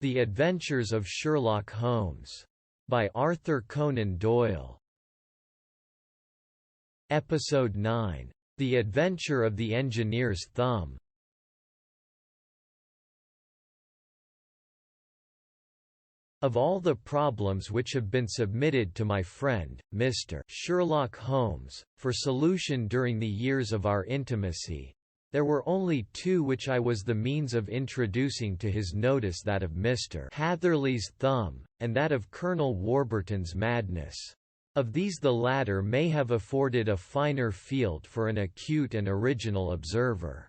The Adventures of Sherlock Holmes. By Arthur Conan Doyle. Episode 9. The Adventure of the Engineer's Thumb. Of all the problems which have been submitted to my friend, Mr. Sherlock Holmes, for solution during the years of our intimacy, there were only two which I was the means of introducing to his notice, that of Mr. Hatherley's thumb, and that of Colonel Warburton's madness. Of these the latter may have afforded a finer field for an acute and original observer.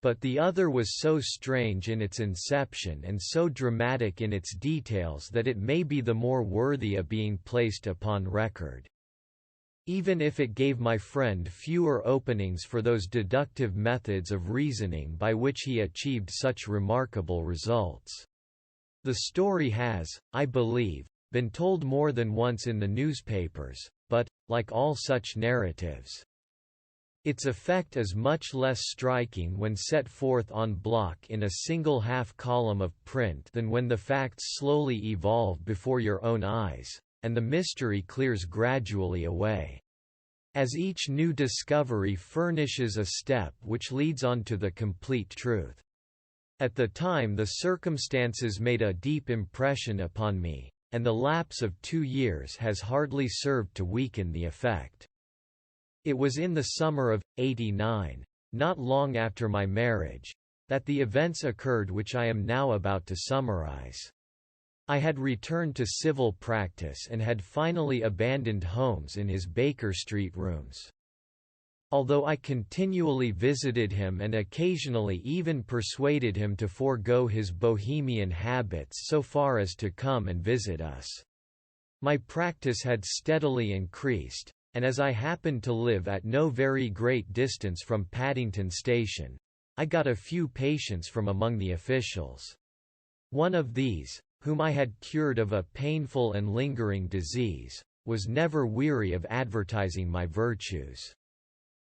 But the other was so strange in its inception and so dramatic in its details that it may be the more worthy of being placed upon record. Even if it gave my friend fewer openings for those deductive methods of reasoning by which he achieved such remarkable results. The story has, I believe, been told more than once in the newspapers, but, like all such narratives, its effect is much less striking when set forth en bloc in a single half-column of print than when the facts slowly evolve before your own eyes, and the mystery clears gradually away. As each new discovery furnishes a step which leads on to the complete truth. At the time the circumstances made a deep impression upon me, and the lapse of 2 years has hardly served to weaken the effect. It was in the summer of '89, not long after my marriage, that the events occurred which I am now about to summarize. I had returned to civil practice and had finally abandoned Holmes in his Baker Street rooms. Although I continually visited him and occasionally even persuaded him to forego his bohemian habits so far as to come and visit us, my practice had steadily increased, and as I happened to live at no very great distance from Paddington Station, I got a few patients from among the officials. One of these, whom I had cured of a painful and lingering disease, was never weary of advertising my virtues,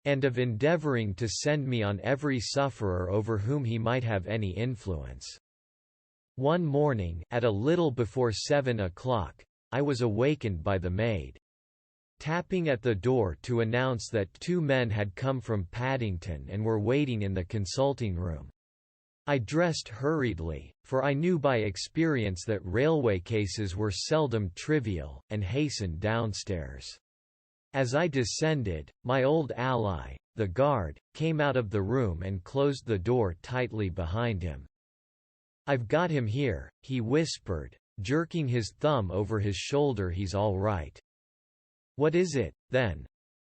and of endeavoring to send me on every sufferer over whom he might have any influence. One morning, at a little before 7 o'clock, I was awakened by the maid tapping at the door to announce that 2 men had come from Paddington and were waiting in the consulting room. I dressed hurriedly, for I knew by experience that railway cases were seldom trivial, and hastened downstairs. As I descended, my old ally, the guard, came out of the room and closed the door tightly behind him. "I've got him here," he whispered, jerking his thumb over his shoulder. "He's all right." "What is it, then?"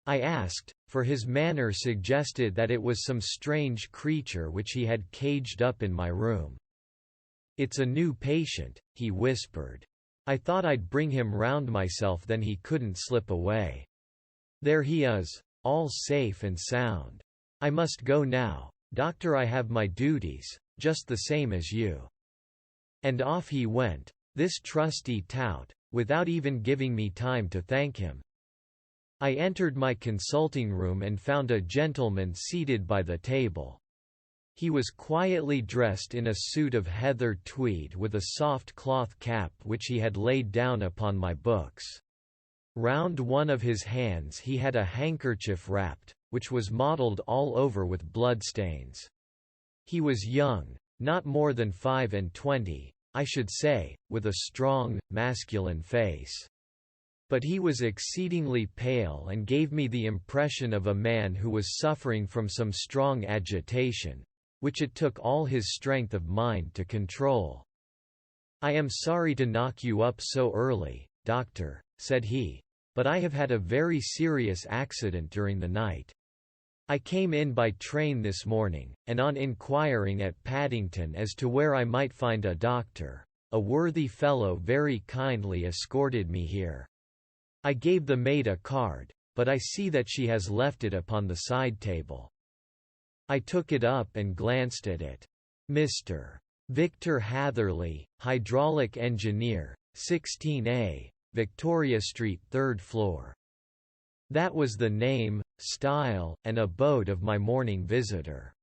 I asked, for his manner suggested that it was some strange creature which he had caged up in my room. "It's a new patient," he whispered. "I thought I'd bring him round myself, then he couldn't slip away. There he is, all safe and sound. I must go now, doctor. I have my duties, just the same as you." And off he went, this trusty tout, without even giving me time to thank him. I entered my consulting room and found a gentleman seated by the table. He was quietly dressed in a suit of heather tweed with a soft cloth cap which he had laid down upon my books. Round one of his hands he had a handkerchief wrapped, which was mottled all over with bloodstains. He was young, not more than 25, I should say, with a strong, masculine face. But he was exceedingly pale and gave me the impression of a man who was suffering from some strong agitation, which it took all his strength of mind to control. "I am sorry to knock you up so early, doctor," said he, "but I have had a very serious accident during the night. I came in by train this morning, and on inquiring at Paddington as to where I might find a doctor, a worthy fellow very kindly escorted me here. I gave the maid a card, but I see that she has left it upon the side table." I took it up and glanced at it. "Mr. Victor Hatherley, hydraulic engineer, 16A, Victoria Street, 3rd floor." That was the name, style, and abode of my morning visitor.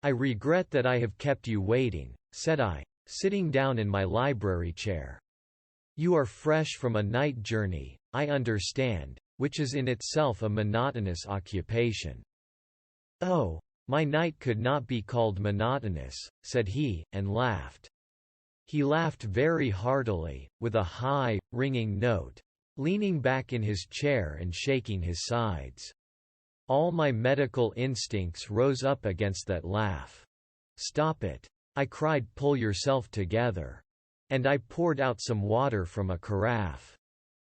"I regret that I have kept you waiting," said I, sitting down in my library chair. "You are fresh from a night journey, I understand, which is in itself a monotonous occupation." "Oh, my night could not be called monotonous," said he, and laughed. He laughed very heartily, with a high, ringing note, leaning back in his chair and shaking his sides. All my medical instincts rose up against that laugh. "Stop it," I cried, "pull yourself together." And I poured out some water from a carafe.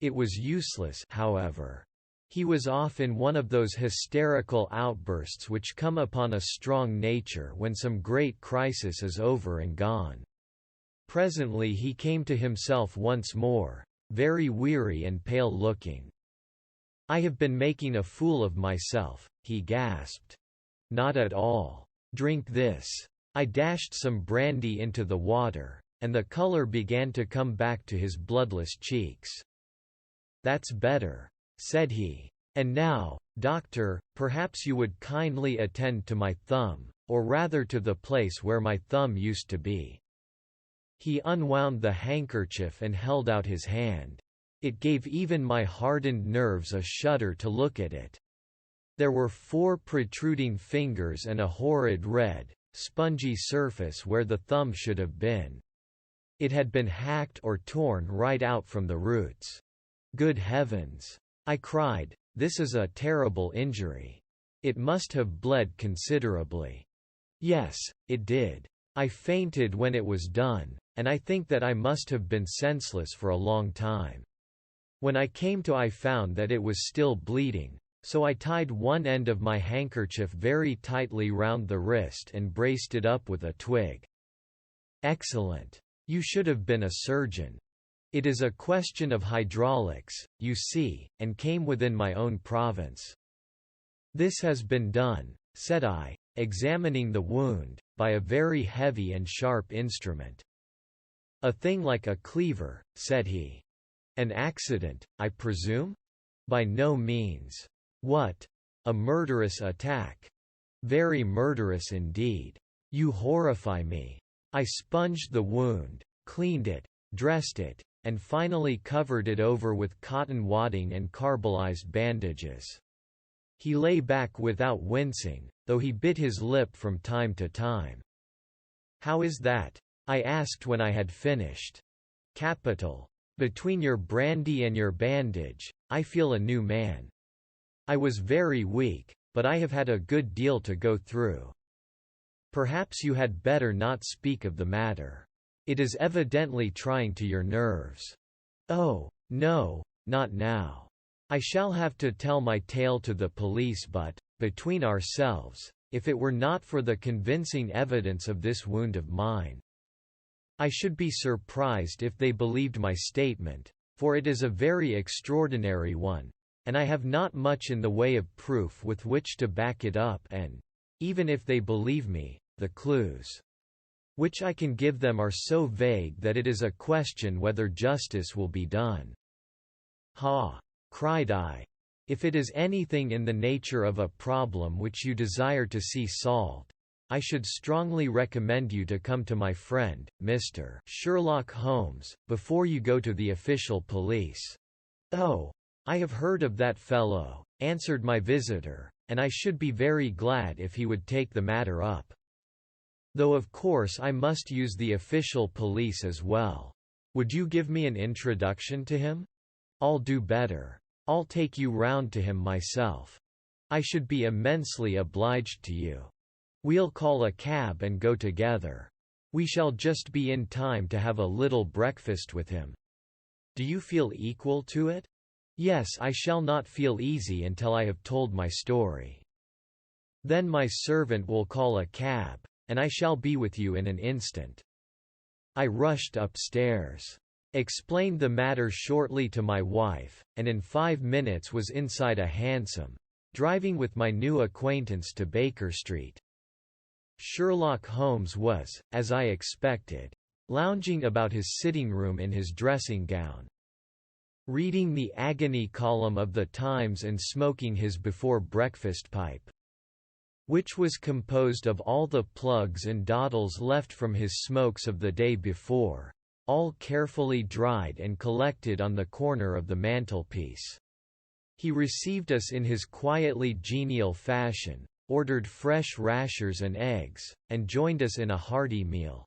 It was useless, however. He was off in one of those hysterical outbursts which come upon a strong nature when some great crisis is over and gone. Presently he came to himself once more, very weary and pale-looking. "I have been making a fool of myself," he gasped. "Not at all. Drink this." I dashed some brandy into the water, and the color began to come back to his bloodless cheeks. "That's better," said he. "And now, doctor, perhaps you would kindly attend to my thumb, or rather to the place where my thumb used to be." He unwound the handkerchief and held out his hand. It gave even my hardened nerves a shudder to look at it. There were 4 protruding fingers and a horrid red, spongy surface where the thumb should have been. It had been hacked or torn right out from the roots. "Good heavens!" I cried, "this is a terrible injury. It must have bled considerably." "Yes, it did. I fainted when it was done, and I think that I must have been senseless for a long time. When I came to I found that it was still bleeding, so I tied one end of my handkerchief very tightly round the wrist and braced it up with a twig." "Excellent. You should have been a surgeon. It is a question of hydraulics, you see, and came within my own province." "This has been done," said I, examining the wound, "by a very heavy and sharp instrument." "A thing like a cleaver," said he. "An accident, I presume?" "By no means." "What? A murderous attack?" "Very murderous indeed. You horrify me." I sponged the wound, cleaned it, dressed it, and finally covered it over with cotton wadding and carbolized bandages. He lay back without wincing, though he bit his lip from time to time. "How is that?" I asked when I had finished. "Capital. Between your brandy and your bandage, I feel a new man. I was very weak, but I have had a good deal to go through." "Perhaps you had better not speak of the matter. It is evidently trying to your nerves." "Oh, no, not now. I shall have to tell my tale to the police but, between ourselves, if it were not for the convincing evidence of this wound of mine, I should be surprised if they believed my statement, for it is a very extraordinary one, and I have not much in the way of proof with which to back it up and, even if they believe me, the clues which I can give them are so vague that it is a question whether justice will be done." "Ha!" cried I. "If it is anything in the nature of a problem which you desire to see solved, I should strongly recommend you to come to my friend, Mr. Sherlock Holmes, before you go to the official police." "Oh, I have heard of that fellow," answered my visitor, "and I should be very glad if he would take the matter up. Though of course I must use the official police as well. Would you give me an introduction to him?" "I'll do better. I'll take you round to him myself. I should be immensely obliged to you. We'll call a cab and go together. We shall just be in time to have a little breakfast with him. Do you feel equal to it?" "Yes, I shall not feel easy until I have told my story." "Then my servant will call a cab, and I shall be with you in an instant." I rushed upstairs, explained the matter shortly to my wife, and in 5 minutes was inside a hansom, driving with my new acquaintance to Baker Street. Sherlock Holmes was, as I expected, lounging about his sitting room in his dressing gown, reading the agony column of the Times and smoking his before-breakfast pipe. which was composed of all the plugs and dawdles left from his smokes of the day before, all carefully dried and collected on the corner of the mantelpiece. He received us in his quietly genial fashion, ordered fresh rashers and eggs, and joined us in a hearty meal.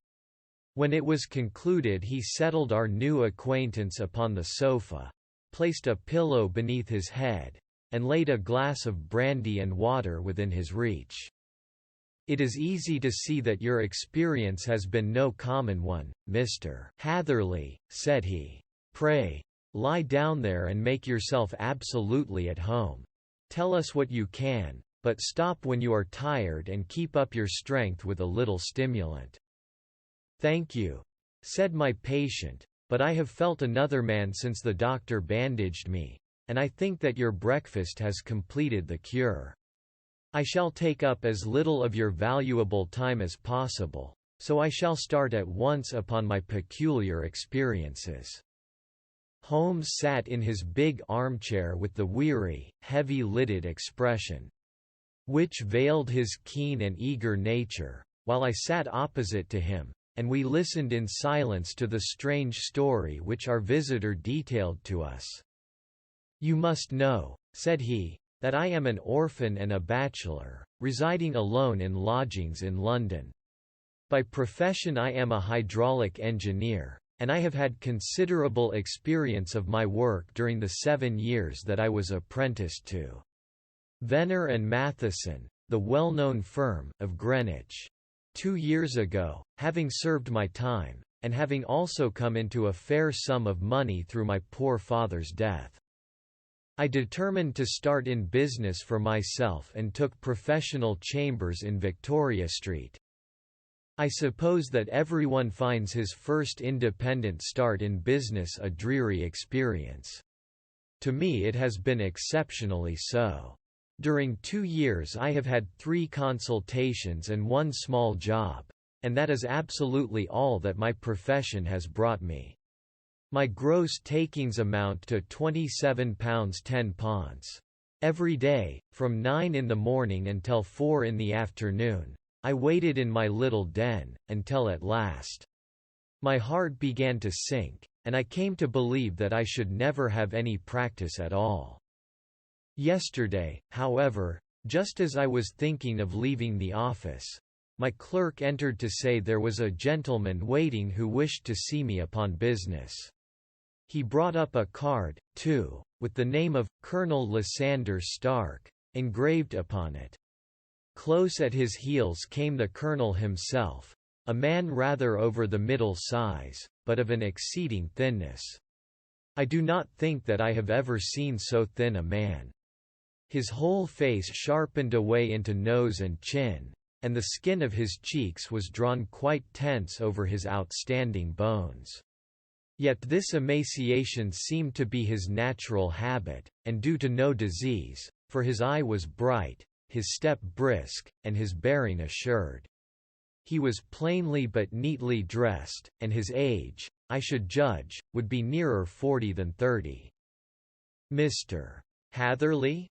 When it was concluded, he settled our new acquaintance upon the sofa, placed a pillow beneath his head, and laid a glass of brandy and water within his reach. "It is easy to see that your experience has been no common one, Mr. Hatherley," said he. "Pray, lie down there and make yourself absolutely at home. Tell us what you can, but stop when you are tired and keep up your strength with a little stimulant." "Thank you," said my patient, "but I have felt another man since the doctor bandaged me, and I think that your breakfast has completed the cure. I shall take up as little of your valuable time as possible, so I shall start at once upon my peculiar experiences." Holmes sat in his big armchair with the weary, heavy-lidded expression, which veiled his keen and eager nature, while I sat opposite to him, and we listened in silence to the strange story which our visitor detailed to us. "You must know," said he, "that I am an orphan and a bachelor, residing alone in lodgings in London. By profession I am a hydraulic engineer, and I have had considerable experience of my work during the 7 years that I was apprenticed to Venner and Matheson, the well-known firm of Greenwich. 2 years ago, having served my time, and having also come into a fair sum of money through my poor father's death, I determined to start in business for myself and took professional chambers in Victoria Street. I suppose that everyone finds his first independent start in business a dreary experience. To me it has been exceptionally so. During 2 years I have had 3 consultations and 1 small job, and that is absolutely all that my profession has brought me. My gross takings amount to £27 10. Every day, from 9 in the morning until 4 in the afternoon, I waited in my little den, until at last my heart began to sink, and I came to believe that I should never have any practice at all. Yesterday, however, just as I was thinking of leaving the office, my clerk entered to say there was a gentleman waiting who wished to see me upon business. He brought up a card, too, with the name of Colonel Lysander Stark engraved upon it. Close at his heels came the colonel himself, a man rather over the middle size, but of an exceeding thinness. I do not think that I have ever seen so thin a man. His whole face sharpened away into nose and chin, and the skin of his cheeks was drawn quite tense over his outstanding bones. Yet this emaciation seemed to be his natural habit, and due to no disease, for his eye was bright, his step brisk, and his bearing assured. He was plainly but neatly dressed, and his age, I should judge, would be nearer 40 than 30. "Mr. Hatherley?"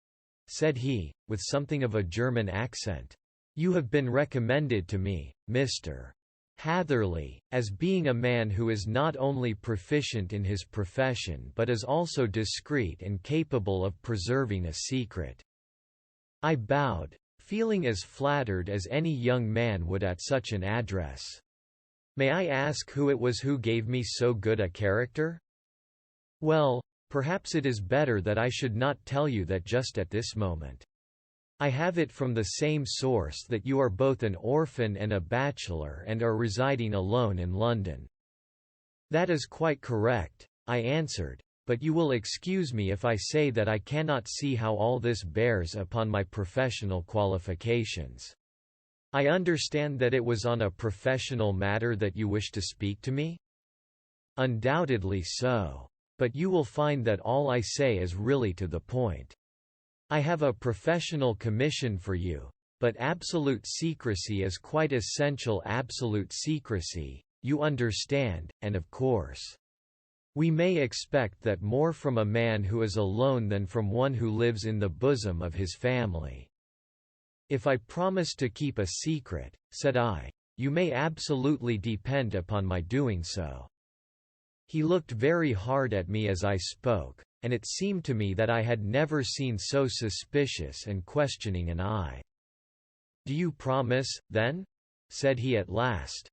said he, with something of a German accent. "You have been recommended to me, Mr. Hatherley, as being a man who is not only proficient in his profession but is also discreet and capable of preserving a secret." I bowed, feeling as flattered as any young man would at such an address. "May I ask who it was who gave me so good a character?" "Well, perhaps it is better that I should not tell you that just at this moment. I have it from the same source that you are both an orphan and a bachelor and are residing alone in London." "That is quite correct," I answered, "but you will excuse me if I say that I cannot see how all this bears upon my professional qualifications. I understand that it was on a professional matter that you wish to speak to me?" "Undoubtedly so. But you will find that all I say is really to the point. I have a professional commission for you, but absolute secrecy is quite essential. Absolute secrecy, you understand, and of course, we may expect that more from a man who is alone than from one who lives in the bosom of his family." "If I promise to keep a secret," said I, "you may absolutely depend upon my doing so." He looked very hard at me as I spoke, and it seemed to me that I had never seen so suspicious and questioning an eye. "Do you promise, then?" said he at last.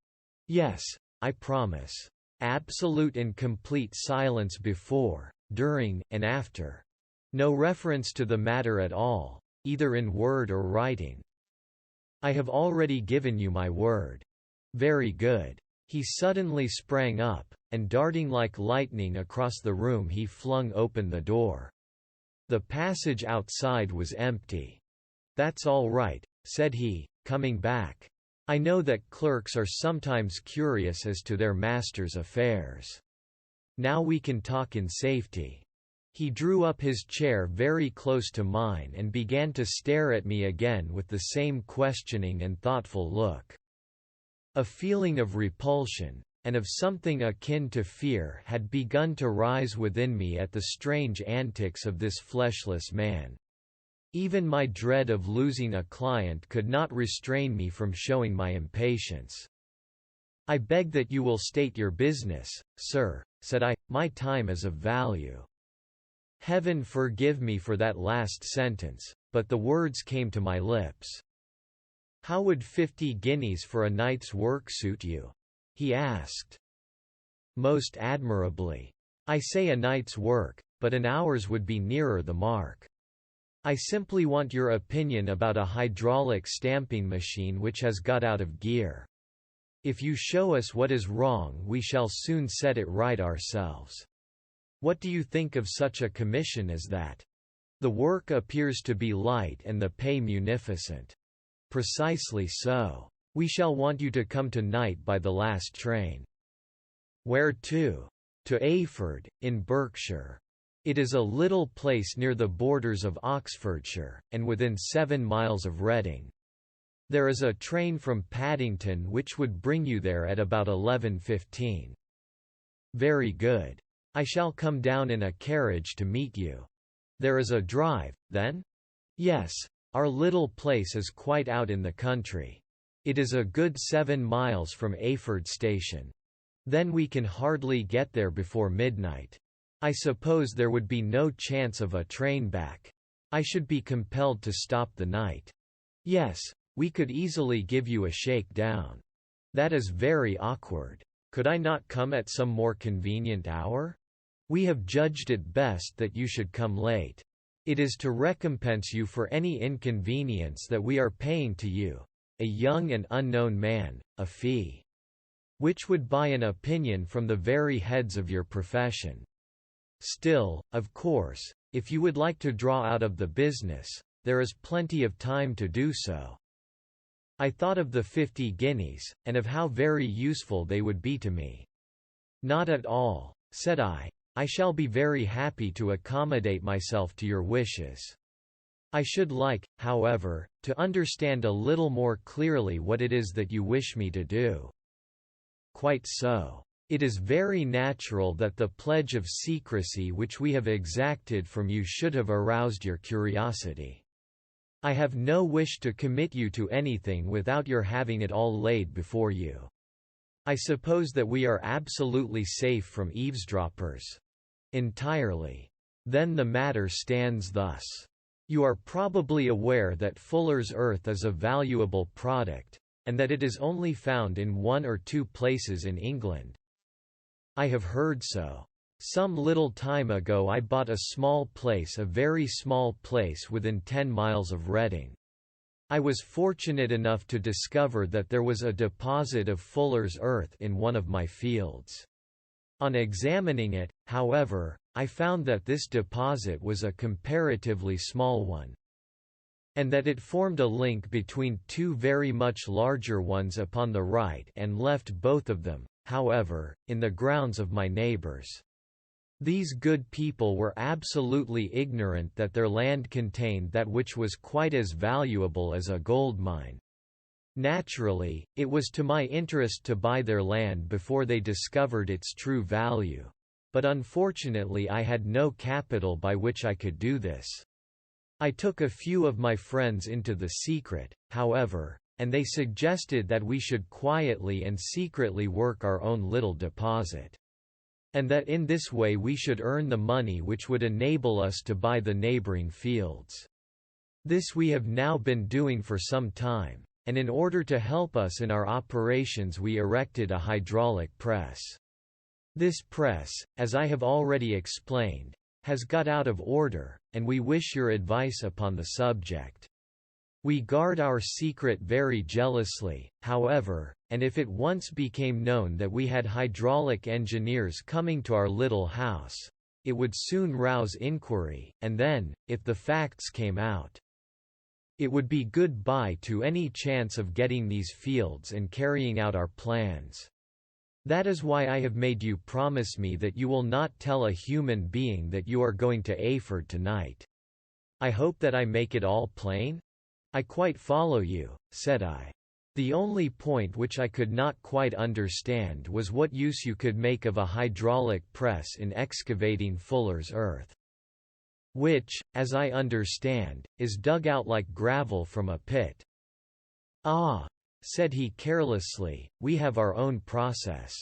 "Yes, I promise." Absolute and complete silence before, during, and after. No reference to the matter at all, either in word or writing. "I have already given you my word." "Very good." He suddenly sprang up, and darting like lightning across the room he flung open the door. The passage outside was empty. "That's all right," said he, coming back. "I know that clerks are sometimes curious as to their master's affairs. Now we can talk in safety." He drew up his chair very close to mine and began to stare at me again with the same questioning and thoughtful look. A feeling of repulsion, and of something akin to fear, had begun to rise within me at the strange antics of this fleshless man. Even my dread of losing a client could not restrain me from showing my impatience. "I beg that you will state your business, sir," said I, "my time is of value." Heaven forgive me for that last sentence, but the words came to my lips. "How would 50 guineas for a night's work suit you?" he asked. "Most admirably. I say a night's work, but an hour's would be nearer the mark. I simply want your opinion about a hydraulic stamping machine which has got out of gear. If you show us what is wrong, we shall soon set it right ourselves. What do you think of such a commission as that? The work appears to be light and the pay munificent." "Precisely so. We shall want you to come tonight by the last train." "Where to?" "To Ayford, in Berkshire. It is a little place near the borders of Oxfordshire, and within 7 miles of Reading. There is a train from Paddington which would bring you there at about 11:15. "Very good. I shall come down in a carriage to meet you." "There is a drive, then?" "Yes. Our little place is quite out in the country. It is a good 7 miles from Ayford station. Then we can hardly get there before midnight. I suppose there would be no chance of a train back. I should be compelled to stop the night." "Yes, we could easily give you a shake-down." "That is very awkward. Could I not come at some more convenient hour?" "We have judged it best that you should come late. It is to recompense you for any inconvenience that we are paying to you, a young and unknown man, a fee which would buy an opinion from the very heads of your profession. Still, of course, if you would like to draw out of the business, there is plenty of time to do so." I thought of the 50 guineas, and of how very useful they would be to me. "Not at all," said I. "I shall be very happy to accommodate myself to your wishes. I should like, however, to understand a little more clearly what it is that you wish me to do." "Quite so. It is very natural that the pledge of secrecy which we have exacted from you should have aroused your curiosity. I have no wish to commit you to anything without your having it all laid before you. I suppose that we are absolutely safe from eavesdroppers?" "Entirely." "Then the matter stands thus. You are probably aware that fuller's earth is a valuable product, and that it is only found in 1 or 2 places in England." "I have heard so. Some little time ago I bought a very small place within 10 miles of Reading. I was fortunate enough to discover that there was a deposit of fuller's earth in one of my fields. On examining it, however, I found that this deposit was a comparatively small one, and that it formed a link between 2 very much larger ones upon the right and left, both of them, however, in the grounds of my neighbors. These good people were absolutely ignorant that their land contained that which was quite as valuable as a gold mine. Naturally, it was to my interest to buy their land before they discovered its true value. But unfortunately I had no capital by which I could do this. I took a few of my friends into the secret, however, and they suggested that we should quietly and secretly work our own little deposit. And that in this way we should earn the money which would enable us to buy the neighboring fields. This we have now been doing for some time, and in order to help us in our operations we erected a hydraulic press. This press, as I have already explained, has got out of order, and we wish your advice upon the subject. We guard our secret very jealously, however, and if it once became known that we had hydraulic engineers coming to our little house, it would soon rouse inquiry, and then, if the facts came out, it would be goodbye to any chance of getting these fields and carrying out our plans. That is why I have made you promise me that you will not tell a human being that you are going to Ayford tonight. I hope that I make it all plain? I quite follow you, said I. The only point which I could not quite understand was what use you could make of a hydraulic press in excavating fuller's earth, which, as I understand, is dug out like gravel from a pit. Ah, said he carelessly, we have our own process.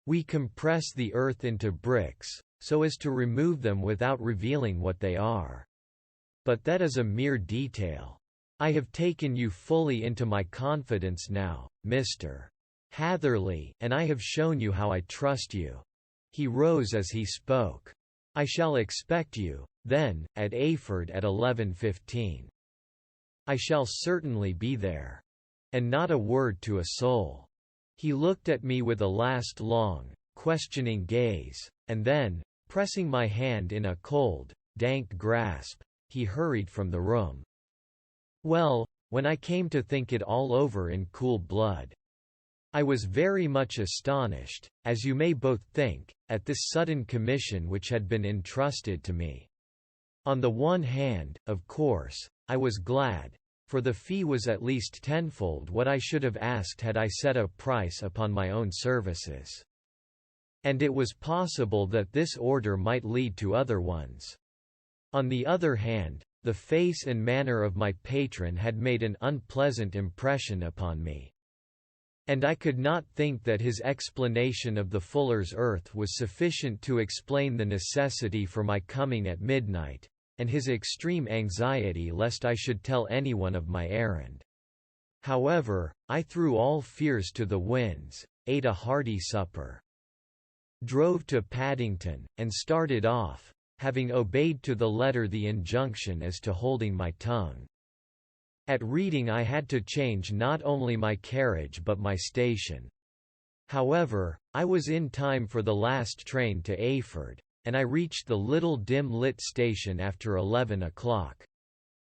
We compress the earth into bricks, so as to remove them without revealing what they are. But that is a mere detail. I have taken you fully into my confidence now, Mr. Hatherley, and I have shown you how I trust you. He rose as he spoke. I shall expect you, then, at Ayford at 11:15. I shall certainly be there. And not a word to a soul. He looked at me with a last long, questioning gaze, and then, pressing my hand in a cold, dank grasp, he hurried from the room. Well, when I came to think it all over in cool blood, I was very much astonished, as you may both think, at this sudden commission which had been entrusted to me. On the one hand, of course, I was glad, for the fee was at least tenfold what I should have asked had I set a price upon my own services. And it was possible that this order might lead to other ones. On the other hand, the face and manner of my patron had made an unpleasant impression upon me. And I could not think that his explanation of the fuller's earth was sufficient to explain the necessity for my coming at midnight, and his extreme anxiety lest I should tell anyone of my errand. However, I threw all fears to the winds, ate a hearty supper, drove to Paddington, and started off, having obeyed to the letter the injunction as to holding my tongue. At Reading I had to change not only my carriage but my station. However, I was in time for the last train to Ayford, and I reached the little dim-lit station after 11 o'clock.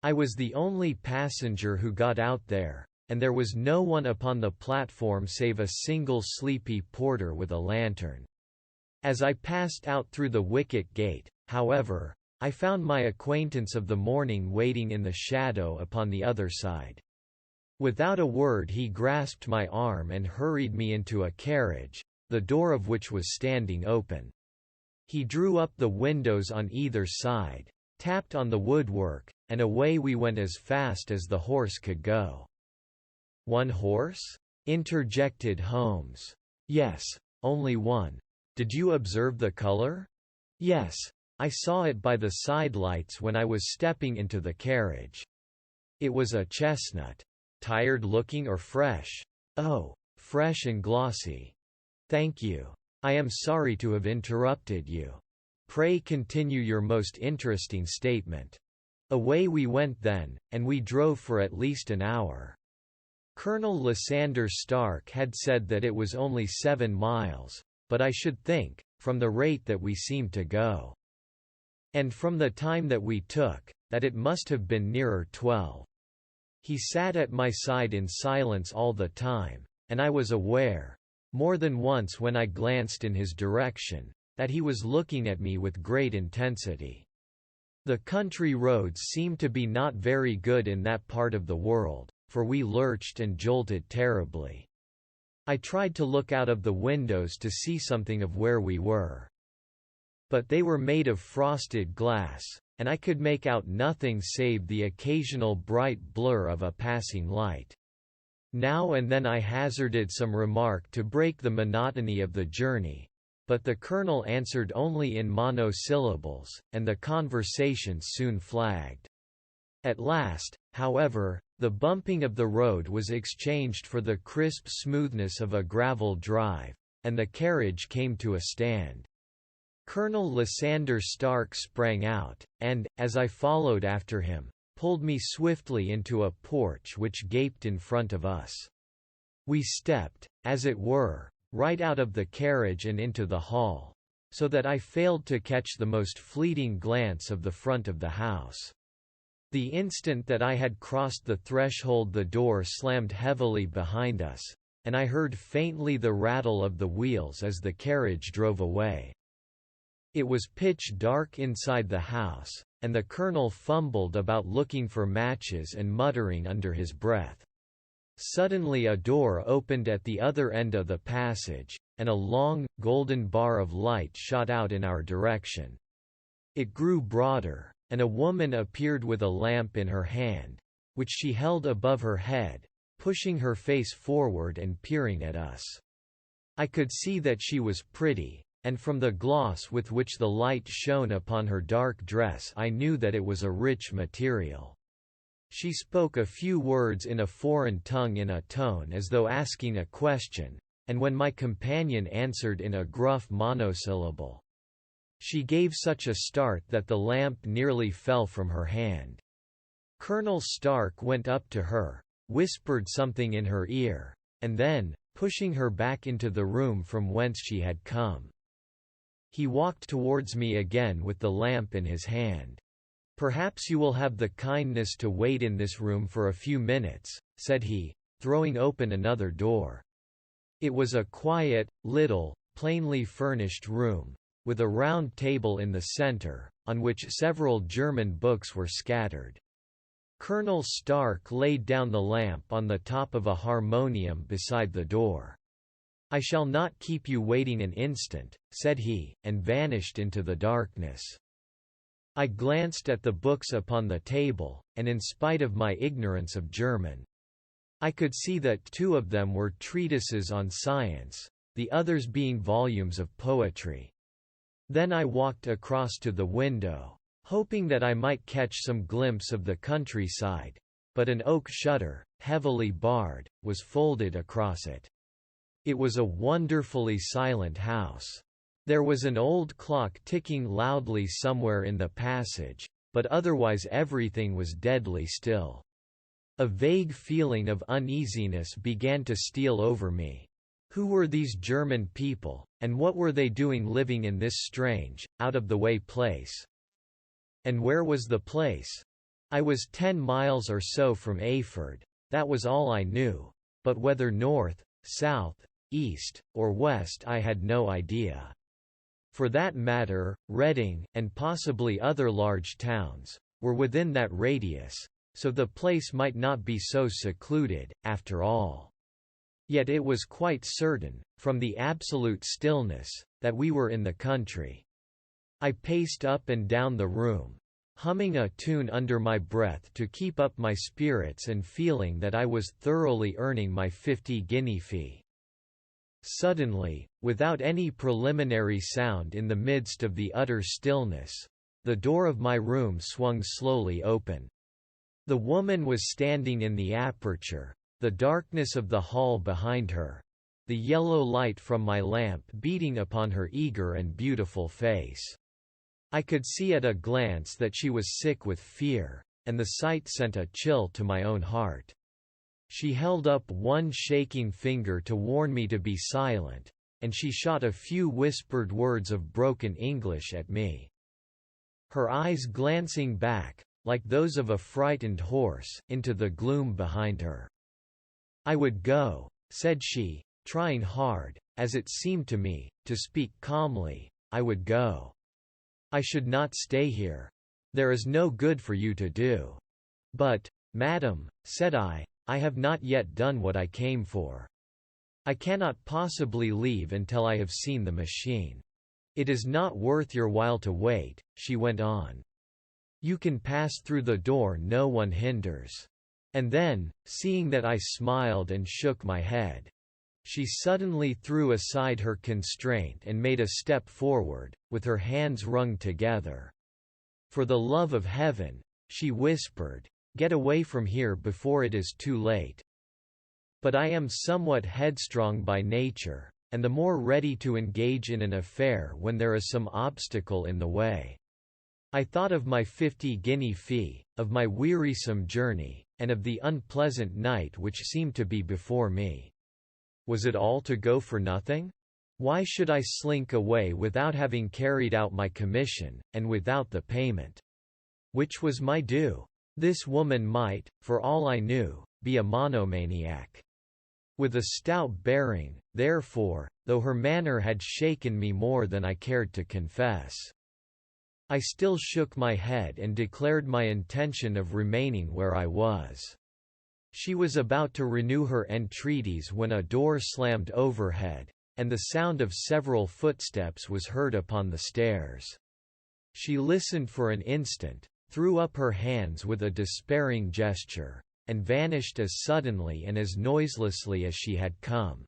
I was the only passenger who got out there, and there was no one upon the platform save a single sleepy porter with a lantern. As I passed out through the wicket gate, however, I found my acquaintance of the morning waiting in the shadow upon the other side. Without a word he grasped my arm and hurried me into a carriage, the door of which was standing open. He drew up the windows on either side, tapped on the woodwork, and away we went as fast as the horse could go. "One horse?" interjected Holmes. "Yes, only one. Did you observe the color?" "Yes. I saw it by the side lights when I was stepping into the carriage. It was a chestnut." "Tired looking or fresh?" "Oh, fresh and glossy." "Thank you. I am sorry to have interrupted you. Pray continue your most interesting statement." Away we went then, and we drove for at least an hour. Colonel Lysander Stark had said that it was only 7 miles, but I should think, from the rate that we seemed to go, and from the time that we took, that it must have been nearer 12. He sat at my side in silence all the time, and I was aware, more than once when I glanced in his direction, that he was looking at me with great intensity. The country roads seemed to be not very good in that part of the world, for we lurched and jolted terribly. I tried to look out of the windows to see something of where we were, but they were made of frosted glass, and I could make out nothing save the occasional bright blur of a passing light. Now and then I hazarded some remark to break the monotony of the journey, but the colonel answered only in monosyllables, and the conversation soon flagged. At last, however, the bumping of the road was exchanged for the crisp smoothness of a gravel drive, and the carriage came to a stand. Colonel Lysander Stark sprang out, and, as I followed after him, pulled me swiftly into a porch which gaped in front of us. We stepped, as it were, right out of the carriage and into the hall, so that I failed to catch the most fleeting glance of the front of the house. The instant that I had crossed the threshold, the door slammed heavily behind us, and I heard faintly the rattle of the wheels as the carriage drove away. It was pitch dark inside the house, and the colonel fumbled about looking for matches and muttering under his breath. Suddenly a door opened at the other end of the passage, and a long, golden bar of light shot out in our direction. It grew broader, and a woman appeared with a lamp in her hand, which she held above her head, pushing her face forward and peering at us. I could see that she was pretty, and from the gloss with which the light shone upon her dark dress I knew that it was a rich material. She spoke a few words in a foreign tongue in a tone as though asking a question, and when my companion answered in a gruff monosyllable, she gave such a start that the lamp nearly fell from her hand. Colonel Stark went up to her, whispered something in her ear, and then, pushing her back into the room from whence she had come, he walked towards me again with the lamp in his hand. "Perhaps you will have the kindness to wait in this room for a few minutes," said he, throwing open another door. It was a quiet, little, plainly furnished room, with a round table in the center, on which several German books were scattered. Colonel Stark laid down the lamp on the top of a harmonium beside the door. "I shall not keep you waiting an instant," said he, and vanished into the darkness. I glanced at the books upon the table, and in spite of my ignorance of German, I could see that 2 of them were treatises on science, the others being volumes of poetry. Then I walked across to the window, hoping that I might catch some glimpse of the countryside, but an oak shutter, heavily barred, was folded across it. It was a wonderfully silent house. There was an old clock ticking loudly somewhere in the passage, but otherwise everything was deadly still. A vague feeling of uneasiness began to steal over me. Who were these German people, and what were they doing living in this strange, out-of-the-way place? And where was the place? I was 10 miles or so from Eyford, that was all I knew, but whether north, south, east, or west I had no idea. For that matter, Reading, and possibly other large towns, were within that radius, so the place might not be so secluded, after all. Yet it was quite certain, from the absolute stillness, that we were in the country. I paced up and down the room, humming a tune under my breath to keep up my spirits and feeling that I was thoroughly earning my 50-guinea fee. Suddenly, without any preliminary sound in the midst of the utter stillness, the door of my room swung slowly open. The woman was standing in the aperture, the darkness of the hall behind her, the yellow light from my lamp beating upon her eager and beautiful face. I could see at a glance that she was sick with fear, and the sight sent a chill to my own heart. She held up one shaking finger to warn me to be silent, and she shot a few whispered words of broken English at me. Her eyes glancing back, like those of a frightened horse, into the gloom behind her. "I would go," said she, trying hard, as it seemed to me, to speak calmly. "I would go. I should not stay here. There is no good for you to do." "But, madam," said I have not yet done what I came for. I cannot possibly leave until I have seen the machine." "It is not worth your while to wait," she went on. You can pass through the door, no one hinders." And then, seeing that I smiled and shook my head, she suddenly threw aside her constraint and made a step forward, with her hands wrung together. "For the love of heaven," she whispered, "get away from here before it is too late." But I am somewhat headstrong by nature, and the more ready to engage in an affair when there is some obstacle in the way. I thought of my 50-guinea fee, of my wearisome journey, and of the unpleasant night which seemed to be before me. Was it all to go for nothing? Why should I slink away without having carried out my commission, and without the payment? Which was my due? This woman might, for all I knew, be a monomaniac. With a stout bearing, therefore, though her manner had shaken me more than I cared to confess. I still shook my head and declared my intention of remaining where I was. She was about to renew her entreaties when a door slammed overhead, and the sound of several footsteps was heard upon the stairs. She listened for an instant, threw up her hands with a despairing gesture, and vanished as suddenly and as noiselessly as she had come.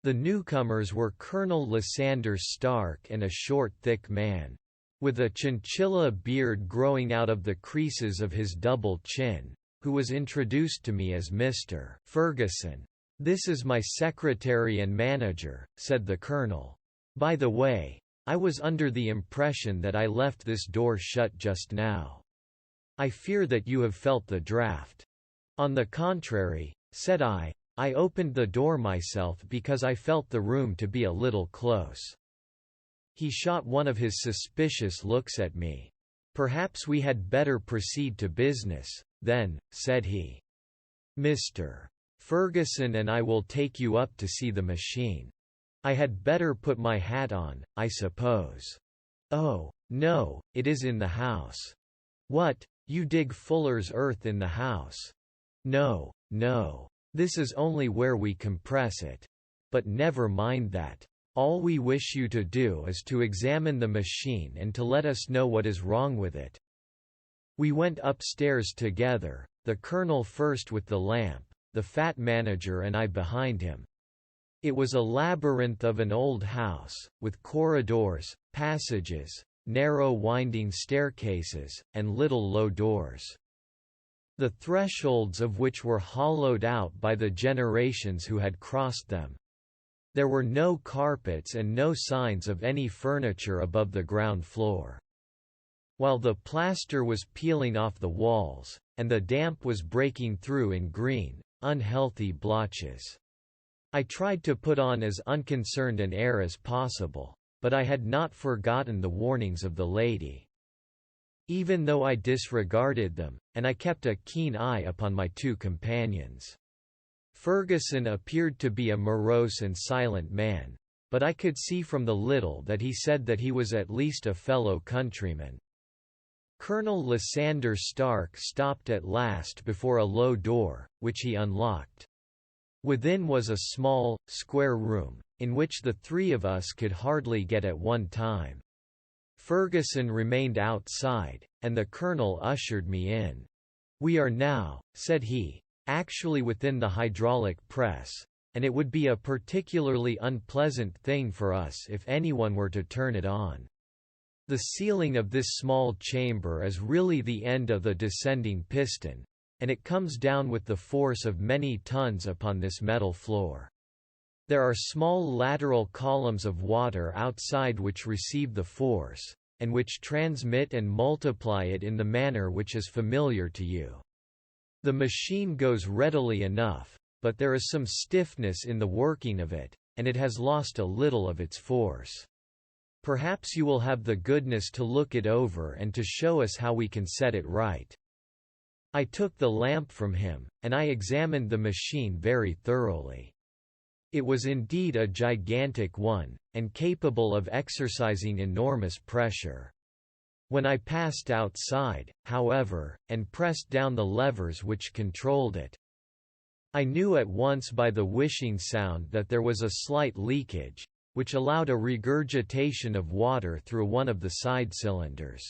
The newcomers were Colonel Lysander Stark and a short thick man, with a chinchilla beard growing out of the creases of his double chin, who was introduced to me as Mr. Ferguson. "This is my secretary and manager," said the colonel. "By the way, I was under the impression that I left this door shut just now. I fear that you have felt the draught." "On the contrary," said I opened the door myself because I felt the room to be a little close." He shot one of his suspicious looks at me. "Perhaps we had better proceed to business, then," said he. "Mr. Ferguson and I will take you up to see the machine. I had better put my hat on, I suppose." "Oh, no, it is in the house." "What, you dig fuller's earth in the house?" "No, no. This is only where we compress it. But never mind that. All we wish you to do is to examine the machine and to let us know what is wrong with it." We went upstairs together, the colonel first with the lamp, the fat manager and I behind him. It was a labyrinth of an old house, with corridors, passages, narrow winding staircases, and little low doors, the thresholds of which were hollowed out by the generations who had crossed them. There were no carpets and no signs of any furniture above the ground floor. While the plaster was peeling off the walls, and the damp was breaking through in green, unhealthy blotches. I tried to put on as unconcerned an air as possible, but I had not forgotten the warnings of the lady. Even though I disregarded them, and I kept a keen eye upon my two companions. Ferguson appeared to be a morose and silent man, but I could see from the little that he said that he was at least a fellow countryman. Colonel Lysander Stark stopped at last before a low door, which he unlocked. Within was a small, square room, in which the three of us could hardly get at one time. Ferguson remained outside, and the colonel ushered me in. "We are now," said he, "actually within the hydraulic press, and it would be a particularly unpleasant thing for us if anyone were to turn it on. The ceiling of this small chamber is really the end of the descending piston, and it comes down with the force of many tons upon this metal floor. There are small lateral columns of water outside which receive the force, and which transmit and multiply it in the manner which is familiar to you. The machine goes readily enough, but there is some stiffness in the working of it, and it has lost a little of its force. Perhaps you will have the goodness to look it over and to show us how we can set it right." I took the lamp from him, and I examined the machine very thoroughly. It was indeed a gigantic one, and capable of exercising enormous pressure. When I passed outside, however, and pressed down the levers which controlled it, I knew at once by the whishing sound that there was a slight leakage, which allowed a regurgitation of water through one of the side cylinders.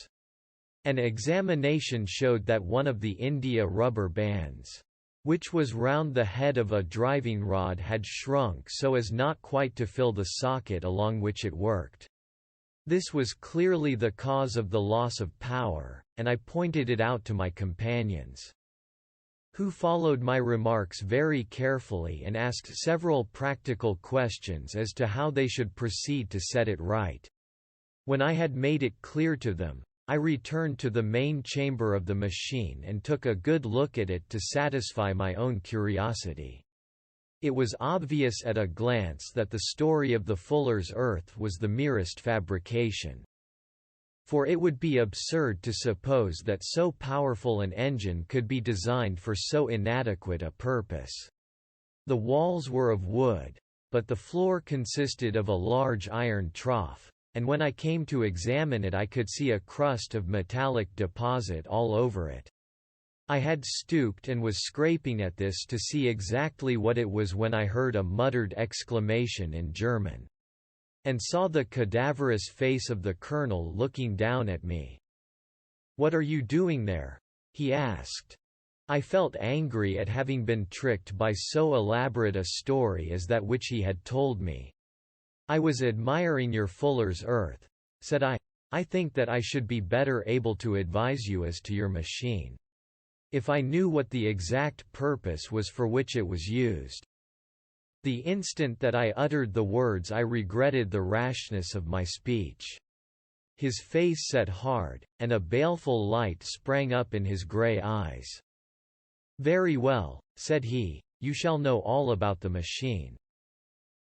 An examination showed that one of the India rubber bands, which was round the head of a driving rod, had shrunk so as not quite to fill the socket along which it worked. This was clearly the cause of the loss of power, and I pointed it out to my companions, who followed my remarks very carefully and asked several practical questions as to how they should proceed to set it right. When I had made it clear to them, I returned to the main chamber of the machine and took a good look at it to satisfy my own curiosity. It was obvious at a glance that the story of the fuller's earth was the merest fabrication. For it would be absurd to suppose that so powerful an engine could be designed for so inadequate a purpose. The walls were of wood, but the floor consisted of a large iron trough, and when I came to examine it I could see a crust of metallic deposit all over it. I had stooped and was scraping at this to see exactly what it was when I heard a muttered exclamation in German, and saw the cadaverous face of the colonel looking down at me. "What are you doing there?" he asked. I felt angry at having been tricked by so elaborate a story as that which he had told me. "I was admiring your fuller's earth," said I. "I think that I should be better able to advise you as to your machine, if I knew what the exact purpose was for which it was used." The instant that I uttered the words I regretted the rashness of my speech. His face set hard, and a baleful light sprang up in his grey eyes. "Very well," said he, "you shall know all about the machine."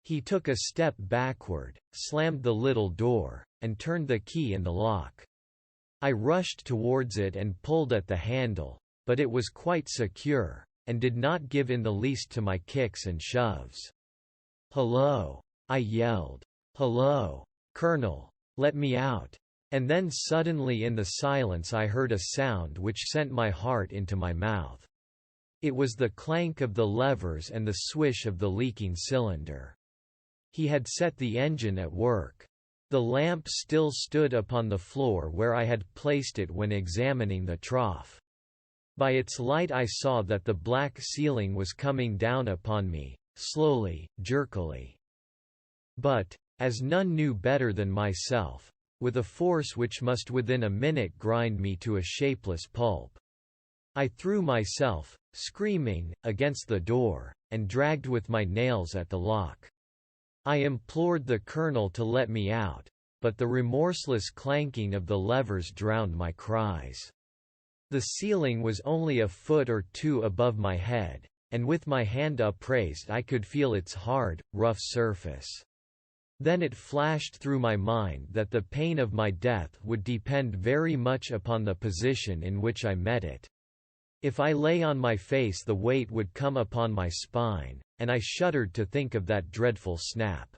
He took a step backward, slammed the little door, and turned the key in the lock. I rushed towards it and pulled at the handle, but it was quite secure, and did not give in the least to my kicks and shoves. "Hello!" I yelled. "Hello, Colonel! Let me out!" And then suddenly in the silence I heard a sound which sent my heart into my mouth. It was the clank of the levers and the swish of the leaking cylinder. He had set the engine at work. The lamp still stood upon the floor where I had placed it when examining the trough. By its light I saw that the black ceiling was coming down upon me, slowly, jerkily. But, as none knew better than myself, with a force which must within a minute grind me to a shapeless pulp, I threw myself, screaming, against the door, and dragged with my nails at the lock. I implored the colonel to let me out, but the remorseless clanking of the levers drowned my cries. The ceiling was only a foot or two above my head, and with my hand upraised I could feel its hard, rough surface. Then it flashed through my mind that the pain of my death would depend very much upon the position in which I met it. If I lay on my face the weight would come upon my spine, and I shuddered to think of that dreadful snap.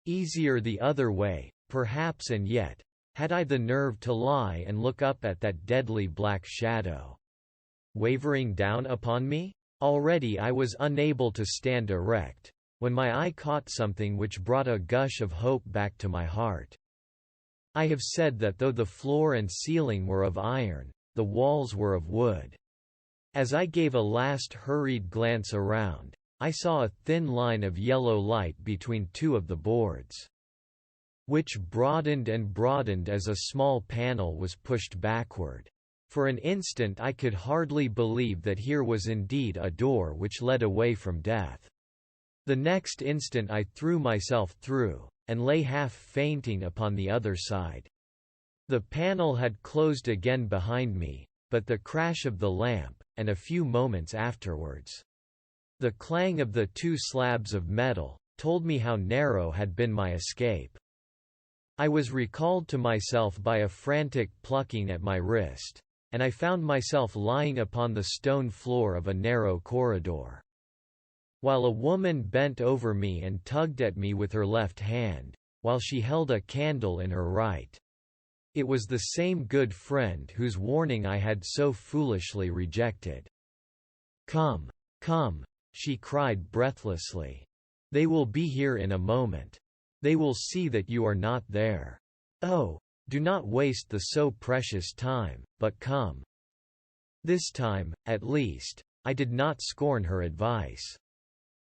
Easier the other way, perhaps, and yet, had I the nerve to lie and look up at that deadly black shadow wavering down upon me? Already I was unable to stand erect, when my eye caught something which brought a gush of hope back to my heart. I have said that though the floor and ceiling were of iron, the walls were of wood. As I gave a last hurried glance around, I saw a thin line of yellow light between two of the boards, which broadened and broadened as a small panel was pushed backward. For an instant I could hardly believe that here was indeed a door which led away from death. The next instant I threw myself through, and lay half fainting upon the other side. The panel had closed again behind me, but the crash of the lamp, and a few moments afterwards, the clang of the two slabs of metal, told me how narrow had been my escape. I was recalled to myself by a frantic plucking at my wrist, and I found myself lying upon the stone floor of a narrow corridor, while a woman bent over me and tugged at me with her left hand, while she held a candle in her right. It was the same good friend whose warning I had so foolishly rejected. "Come, come," she cried breathlessly. "They will be here in a moment. They will see that you are not there. Oh, Do not waste the so precious time, but come." This time, at least, I did not scorn her advice.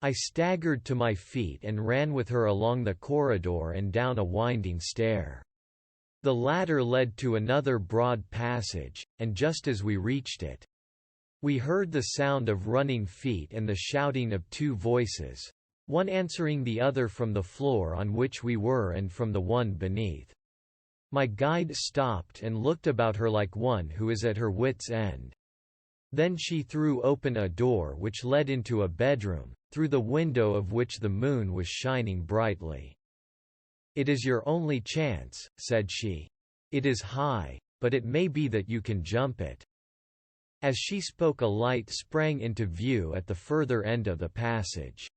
I staggered to my feet and ran with her along the corridor and down a winding stair. The ladder led to another broad passage, and just as we reached it, we heard the sound of running feet and the shouting of two voices, one answering the other from the floor on which we were and from the one beneath. My guide stopped and looked about her like one who is at her wit's end. Then she threw open a door which led into a bedroom, through the window of which the moon was shining brightly. "It is your only chance," said she. "It is high, but it may be that you can jump it." As she spoke, a light sprang into view at the further end of the passage.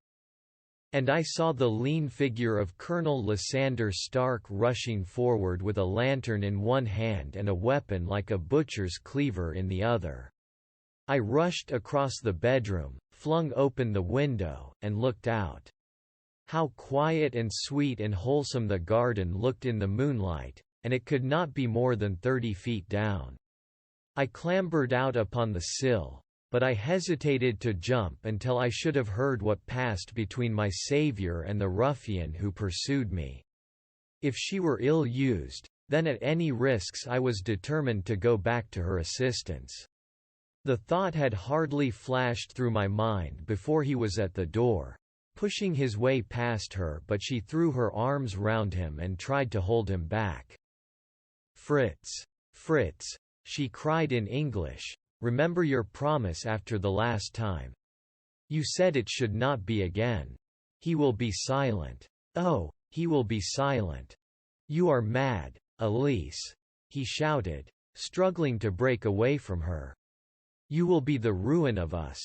And I saw the lean figure of Colonel Lysander Stark rushing forward with a lantern in one hand and a weapon like a butcher's cleaver in the other. I rushed across the bedroom, flung open the window, and looked out. How quiet and sweet and wholesome the garden looked in the moonlight, and it could not be more than 30 feet down. I clambered out upon the sill, but I hesitated to jump until I should have heard what passed between my saviour and the ruffian who pursued me. If she were ill-used, then at any risks I was determined to go back to her assistance. The thought had hardly flashed through my mind before he was at the door, pushing his way past her, but she threw her arms round him and tried to hold him back. "Fritz, Fritz," she cried in English, "remember your promise after the last time. You said it should not be again. He will be silent. Oh, he will be silent. You are mad, Elise," he shouted, struggling to break away from her. "You will be the ruin of us.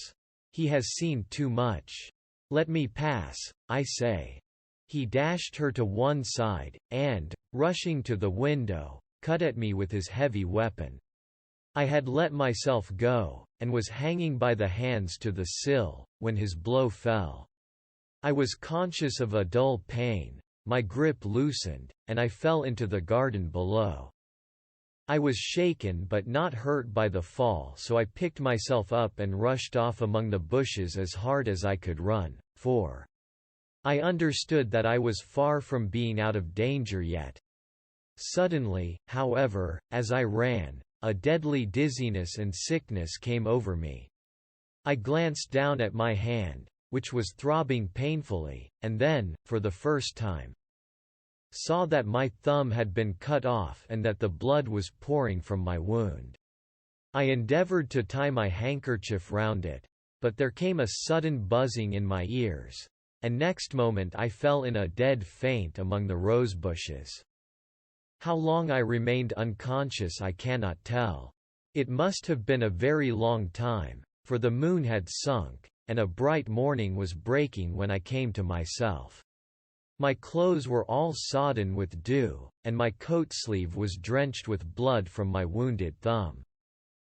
He has seen too much. Let me pass, I say." He dashed her to one side, and, rushing to the window, cut at me with his heavy weapon. I had let myself go, and was hanging by the hands to the sill, when his blow fell. I was conscious of a dull pain, my grip loosened, and I fell into the garden below. I was shaken but not hurt by the fall, so I picked myself up and rushed off among the bushes as hard as I could run, for I understood that I was far from being out of danger yet. Suddenly, however, as I ran, a deadly dizziness and sickness came over me. I glanced down at my hand, which was throbbing painfully, and then, for the first time, saw that my thumb had been cut off and that the blood was pouring from my wound. I endeavored to tie my handkerchief round it, but there came a sudden buzzing in my ears, and next moment I fell in a dead faint among the rose bushes. How long I remained unconscious I cannot tell. It must have been a very long time, for the moon had sunk, and a bright morning was breaking when I came to myself. My clothes were all sodden with dew, and my coat sleeve was drenched with blood from my wounded thumb.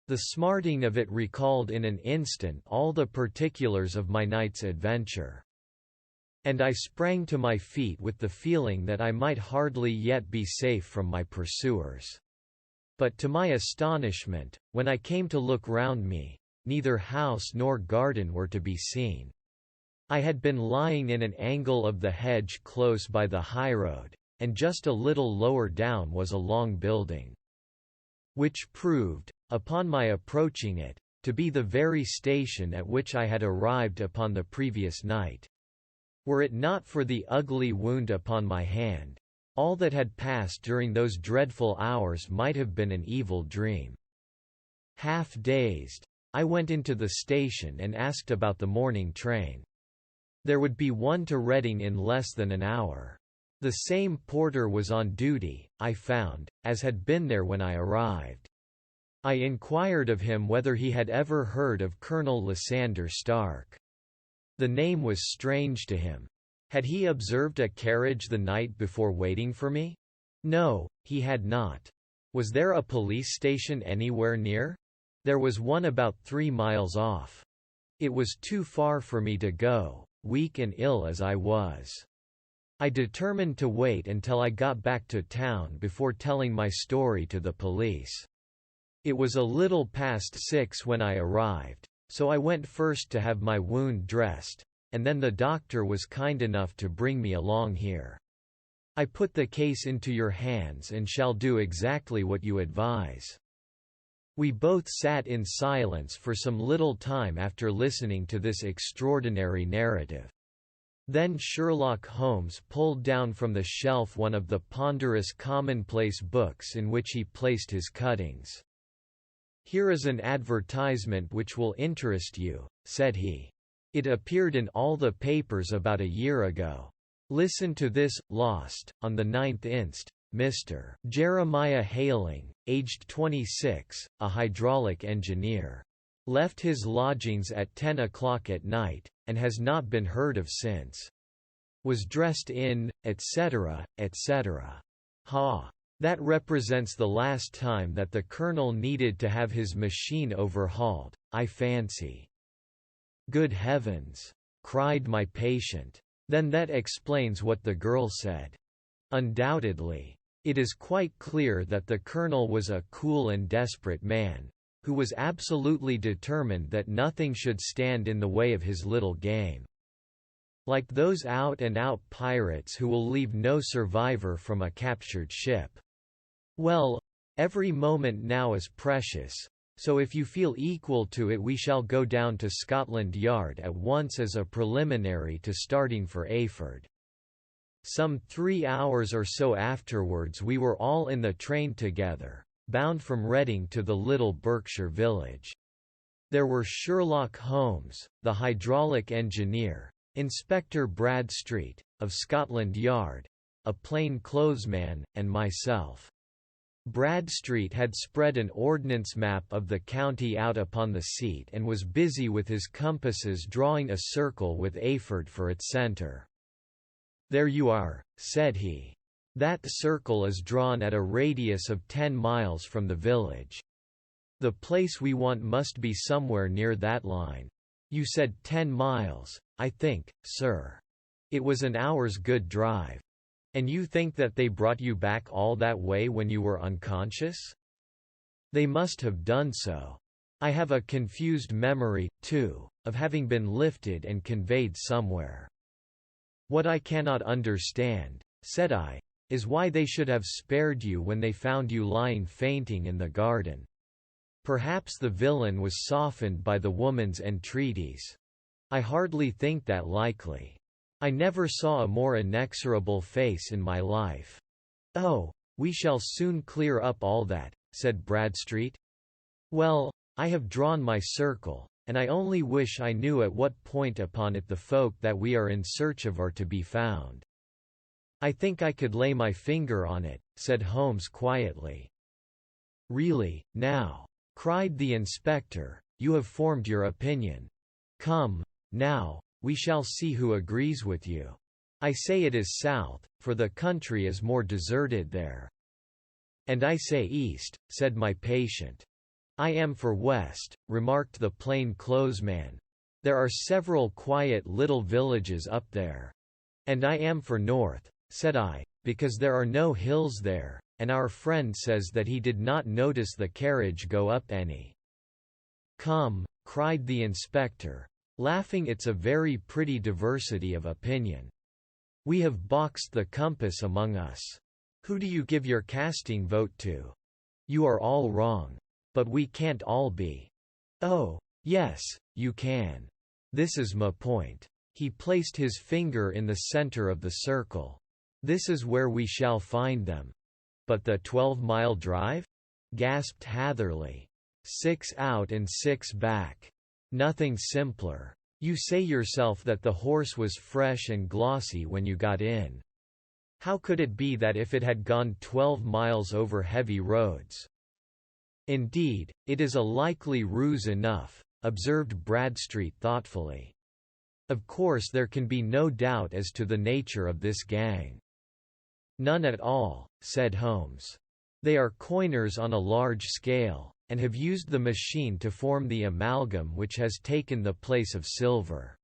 The smarting of it recalled in an instant all the particulars of my night's adventure. And I sprang to my feet with the feeling that I might hardly yet be safe from my pursuers. But to my astonishment, when I came to look round me, neither house nor garden were to be seen. I had been lying in an angle of the hedge close by the highroad, and just a little lower down was a long building, which proved, upon my approaching it, to be the very station at which I had arrived upon the previous night. Were it not for the ugly wound upon my hand, all that had passed during those dreadful hours might have been an evil dream. Half dazed, I went into the station and asked about the morning train. There would be one to Reading in less than an hour. The same porter was on duty, I found, as had been there when I arrived. I inquired of him whether he had ever heard of Colonel Lysander Stark. The name was strange to him. Had he observed a carriage the night before waiting for me? No, he had not. Was there a police station anywhere near? There was one about 3 miles off. It was too far for me to go, weak and ill as I was. I determined to wait until I got back to town before telling my story to the police. It was a little past 6 when I arrived, so I went first to have my wound dressed, and then the doctor was kind enough to bring me along here. I put the case into your hands and shall do exactly what you advise." We both sat in silence for some little time after listening to this extraordinary narrative. Then Sherlock Holmes pulled down from the shelf one of the ponderous commonplace books in which he placed his cuttings. "Here is an advertisement which will interest you," said he. "It appeared in all the papers about a year ago. Listen to this: lost, on the 9th inst., Mr. Jeremiah Haling, aged 26, a hydraulic engineer. Left his lodgings at 10 o'clock at night, and has not been heard of since. Was dressed in, etc., etc. Ha! That represents the last time that the Colonel needed to have his machine overhauled, I fancy." "Good heavens!" cried my patient. "Then that explains what the girl said." "Undoubtedly. It is quite clear that the Colonel was a cool and desperate man, who was absolutely determined that nothing should stand in the way of his little game. Like those out-and-out pirates who will leave no survivor from a captured ship. Well, every moment now is precious, so if you feel equal to it we shall go down to Scotland Yard at once as a preliminary to starting for Ayford." Some 3 hours or so afterwards we were all in the train together, bound from Reading to the little Berkshire village. There were Sherlock Holmes, the hydraulic engineer, Inspector Bradstreet, of Scotland Yard, a plain-clothesman, and myself. Bradstreet had spread an ordnance map of the county out upon the seat and was busy with his compasses drawing a circle with Ayford for its centre. "There you are," said he. "That circle is drawn at a radius of 10 miles from the village. The place we want must be somewhere near that line. You said 10 miles, I think, sir. It was an hour's good drive. And you think that they brought you back all that way when you were unconscious?" "They must have done so. I have a confused memory, too, of having been lifted and conveyed somewhere." "What I cannot understand," said I, "is why they should have spared you when they found you lying fainting in the garden. Perhaps the villain was softened by the woman's entreaties. I hardly think that likely. I never saw a more inexorable face in my life." "Oh, we shall soon clear up all that," said Bradstreet. "Well, I have drawn my circle, and I only wish I knew at what point upon it the folk that we are in search of are to be found." "I think I could lay my finger on it," said Holmes quietly. "Really, now," cried the inspector, "you have formed your opinion. Come, now, we shall see who agrees with you. I say it is south, for the country is more deserted there." "And I say east," said my patient. "I am for west," remarked the plain-clothes-man. "There are several quiet little villages up there." "And I am for north," said I, "because there are no hills there, and our friend says that he did not notice the carriage go up any." "Come," cried the inspector, laughing, "it's a very pretty diversity of opinion. We have boxed the compass among us. Who do you give your casting vote to? You are all wrong. But we can't all be." "Oh, yes, you can. This is my point." He placed his finger in the center of the circle. "This is where we shall find them." "But the 12-mile drive?" gasped Hatherley. 6 out and 6 back. Nothing simpler. You say yourself that the horse was fresh and glossy when you got in. How could it be that if it had gone 12 miles over heavy roads? "Indeed, it is a likely ruse enough," observed Bradstreet thoughtfully. "Of course there can be no doubt as to the nature of this gang." "None at all," said Holmes. "They are coiners on a large scale, and have used the machine to form the amalgam which has taken the place of silver."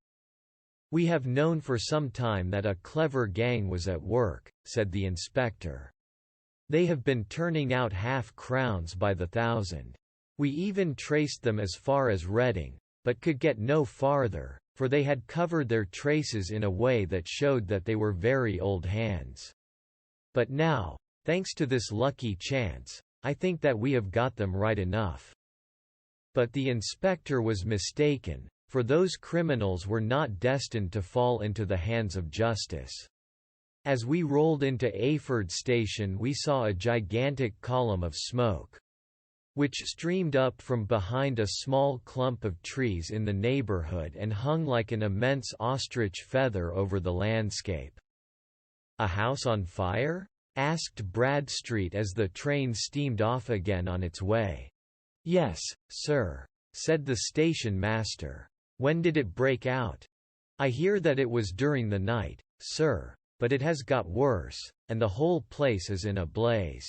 "We have known for some time that a clever gang was at work," said the inspector. "They have been turning out half-crowns by the thousand. We even traced them as far as Reading, but could get no farther, for they had covered their traces in a way that showed that they were very old hands. But now, thanks to this lucky chance, I think that we have got them right enough." But the inspector was mistaken, for those criminals were not destined to fall into the hands of justice. As we rolled into Ayford station we saw a gigantic column of smoke, which streamed up from behind a small clump of trees in the neighborhood and hung like an immense ostrich feather over the landscape. "A house on fire?" asked Bradstreet as the train steamed off again on its way. "Yes, sir," said the station master. "When did it break out?" "I hear that it was during the night, sir, but it has got worse, and the whole place is in a blaze."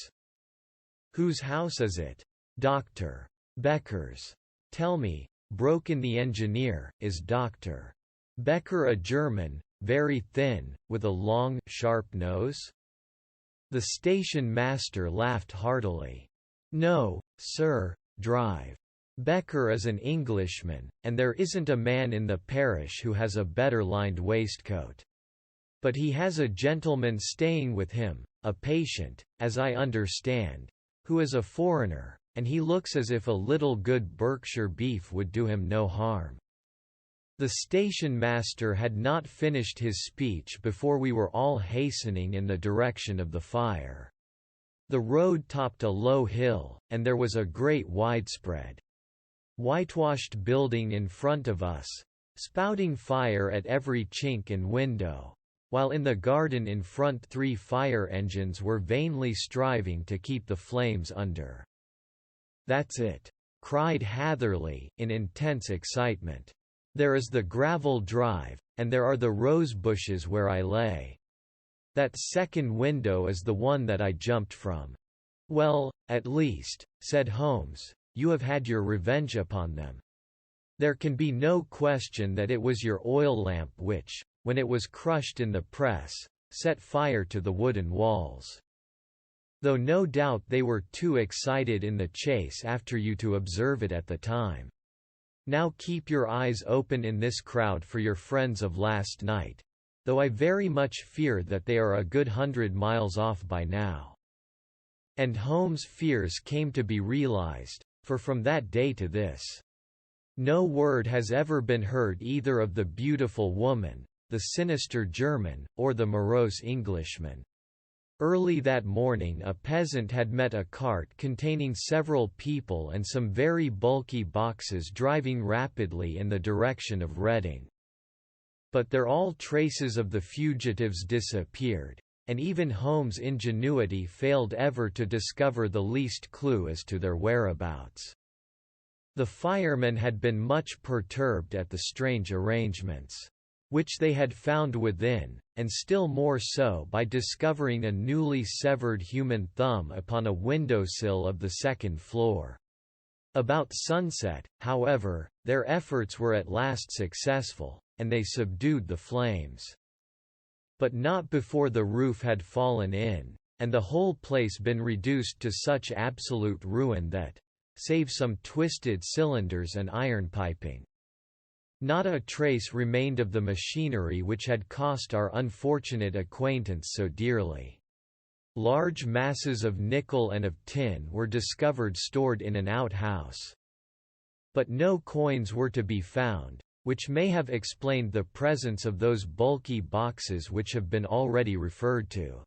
"Whose house is it?" "Dr. Becker's." "Tell me," broke in the engineer, "is Dr. Becker a German, very thin, with a long, sharp nose?" The station master laughed heartily. "No, sir, drive. Becker is an Englishman, and there isn't a man in the parish who has a better lined waistcoat. But he has a gentleman staying with him, a patient, as I understand, who is a foreigner, and he looks as if a little good Berkshire beef would do him no harm." The station master had not finished his speech before we were all hastening in the direction of the fire. The road topped a low hill, and there was a great widespread whitewashed building in front of us, spouting fire at every chink and window, while in the garden in front 3 fire engines were vainly striving to keep the flames under. "That's it!" cried Hatherley, in intense excitement. "There is the gravel drive, and there are the rose bushes where I lay. That second window is the one that I jumped from." "Well, at least," said Holmes, "you have had your revenge upon them. There can be no question that it was your oil lamp which, when it was crushed in the press, set fire to the wooden walls. Though no doubt they were too excited in the chase after you to observe it at the time. Now keep your eyes open in this crowd for your friends of last night, though I very much fear that they are a good 100 miles off by now." And Holmes' fears came to be realized, for from that day to this, no word has ever been heard either of the beautiful woman, the sinister German, or the morose Englishman. Early that morning a peasant had met a cart containing several people and some very bulky boxes driving rapidly in the direction of Reading. But there all traces of the fugitives disappeared, and even Holmes' ingenuity failed ever to discover the least clue as to their whereabouts. The firemen had been much perturbed at the strange arrangements which they had found within, and still more so by discovering a newly severed human thumb upon a windowsill of the second floor. About sunset, however, their efforts were at last successful, and they subdued the flames. But not before the roof had fallen in, and the whole place been reduced to such absolute ruin that, save some twisted cylinders and iron piping, not a trace remained of the machinery which had cost our unfortunate acquaintance so dearly. Large masses of nickel and of tin were discovered stored in an outhouse. But no coins were to be found, which may have explained the presence of those bulky boxes which have been already referred to.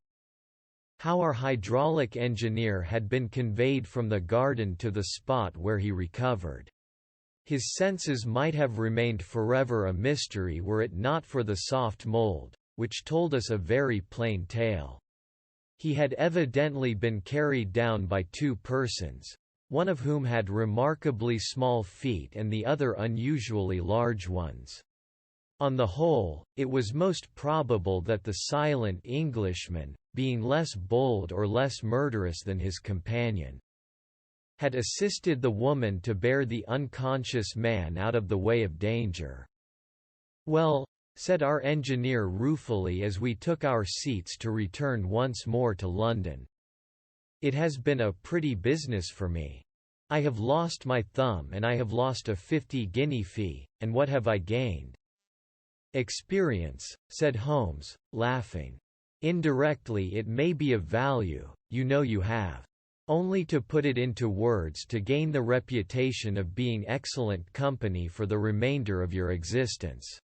How our hydraulic engineer had been conveyed from the garden to the spot where he recovered his senses might have remained forever a mystery were it not for the soft mold, which told us a very plain tale. He had evidently been carried down by 2 persons, one of whom had remarkably small feet and the other unusually large ones. On the whole, it was most probable that the silent Englishman, being less bold or less murderous than his companion, had assisted the woman to bear the unconscious man out of the way of danger. Well, said our engineer ruefully as we took our seats to return once more to London. "It has been a pretty business for me. I have lost my thumb and I have lost a 50-guinea fee, and what have I gained?" "Experience," said Holmes, laughing. "Indirectly it may be of value, you know you have only to put it into words to gain the reputation of being excellent company for the remainder of your existence."